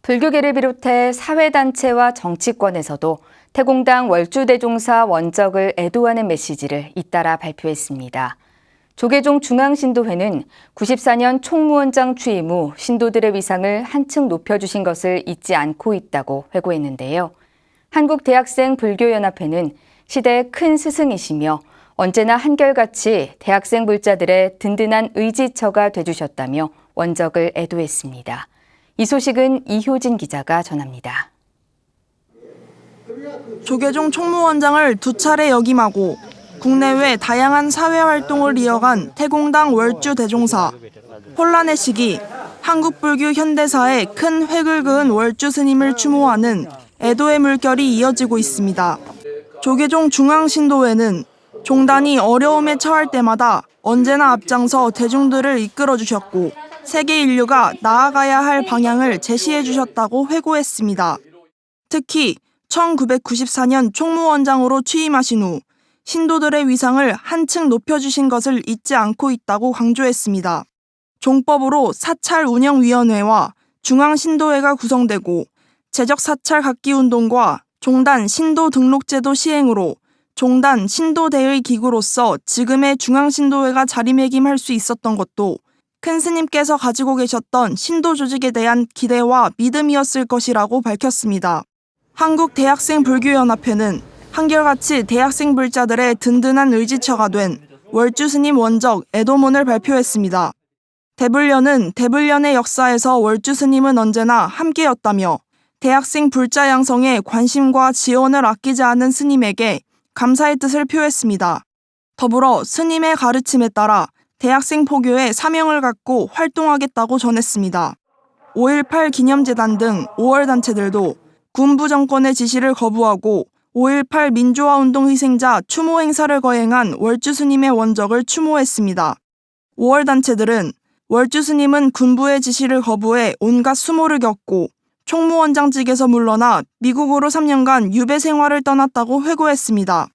불교계를 비롯해 사회단체와 정치권에서도 태공당 월주대종사 원적을 애도하는 메시지를 잇따라 발표했습니다. 조계종 중앙신도회는 94년 총무원장 취임 후 신도들의 위상을 한층 높여주신 것을 잊지 않고 있다고 회고했는데요. 한국대학생불교연합회는 시대의 큰 스승이시며 언제나 한결같이 대학생 불자들의 든든한 의지처가 돼주셨다며 원적을 애도했습니다. 이 소식은 이효진 기자가 전합니다. 조계종 총무원장을 2차례 역임하고 국내외 다양한 사회활동을 이어간 태공당 월주대종사. 혼란의 시기, 한국불교 현대사에 큰 획을 그은 월주 스님을 추모하는 애도의 물결이 이어지고 있습니다. 조계종 중앙신도회는 종단이 어려움에 처할 때마다 언제나 앞장서 대중들을 이끌어주셨고 세계 인류가 나아가야 할 방향을 제시해 주셨다고 회고했습니다. 특히 1994년 총무원장으로 취임하신 후 신도들의 위상을 한층 높여주신 것을 잊지 않고 있다고 강조했습니다. 종법으로 사찰운영위원회와 중앙신도회가 구성되고 제적사찰 각기운동과 종단 신도등록제도 시행으로 종단 신도대의 기구로서 지금의 중앙신도회가 자리매김할 수 있었던 것도 큰 스님께서 가지고 계셨던 신도 조직에 대한 기대와 믿음이었을 것이라고 밝혔습니다. 한국대학생불교연합회는 한결같이 대학생 불자들의 든든한 의지처가 된 월주 스님 원적 애도문을 발표했습니다. 대불련은 대불련의 역사에서 월주 스님은 언제나 함께였다며 대학생 불자 양성에 관심과 지원을 아끼지 않은 스님에게 감사의 뜻을 표했습니다. 더불어 스님의 가르침에 따라 대학생 포교의 사명을 갖고 활동하겠다고 전했습니다. 5.18 기념재단 등 5월 단체들도 군부 정권의 지시를 거부하고 5.18 민주화운동 희생자 추모 행사를 거행한 월주 스님의 원적을 추모했습니다. 5월 단체들은 월주 스님은 군부의 지시를 거부해 온갖 수모를 겪고 총무원장직에서 물러나 미국으로 3년간 유배 생활을 떠났다고 회고했습니다.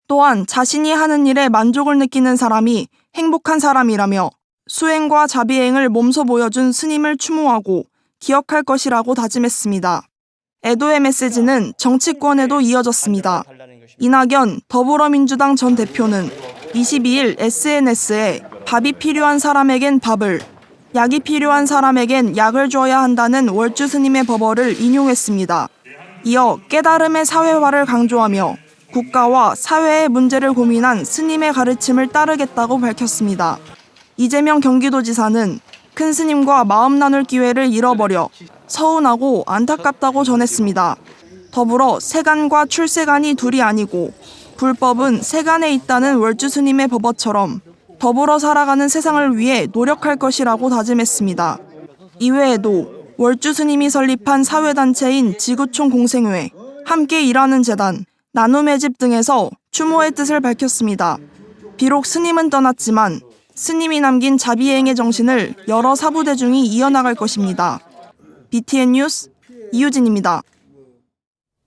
또한 자신이 하는 일에 만족을 느끼는 사람이 행복한 사람이라며 수행과 자비행을 몸소 보여준 스님을 추모하고 기억할 것이라고 다짐했습니다. 애도의 메시지는 정치권에도 이어졌습니다. 이낙연 더불어민주당 전 대표는 22일 SNS에 밥이 필요한 사람에겐 밥을, 약이 필요한 사람에겐 약을 줘야 한다는 월주 스님의 법어를 인용했습니다. 이어 깨달음의 사회화를 강조하며 국가와 사회의 문제를 고민한 스님의 가르침을 따르겠다고 밝혔습니다. 이재명 경기도지사는 큰 스님과 마음 나눌 기회를 잃어버려 서운하고 안타깝다고 전했습니다. 더불어 세간과 출세간이 둘이 아니고 불법은 세간에 있다는 월주 스님의 법어처럼 더불어 살아가는 세상을 위해 노력할 것이라고 다짐했습니다. 이외에도 월주 스님이 설립한 사회단체인 지구촌 공생회, 함께 일하는 재단, 나눔의 집 등에서 추모의 뜻을 밝혔습니다. 비록 스님은 떠났지만 스님이 남긴 자비행의 정신을 여러 사부대중이 이어나갈 것입니다. BTN 뉴스 이유진입니다.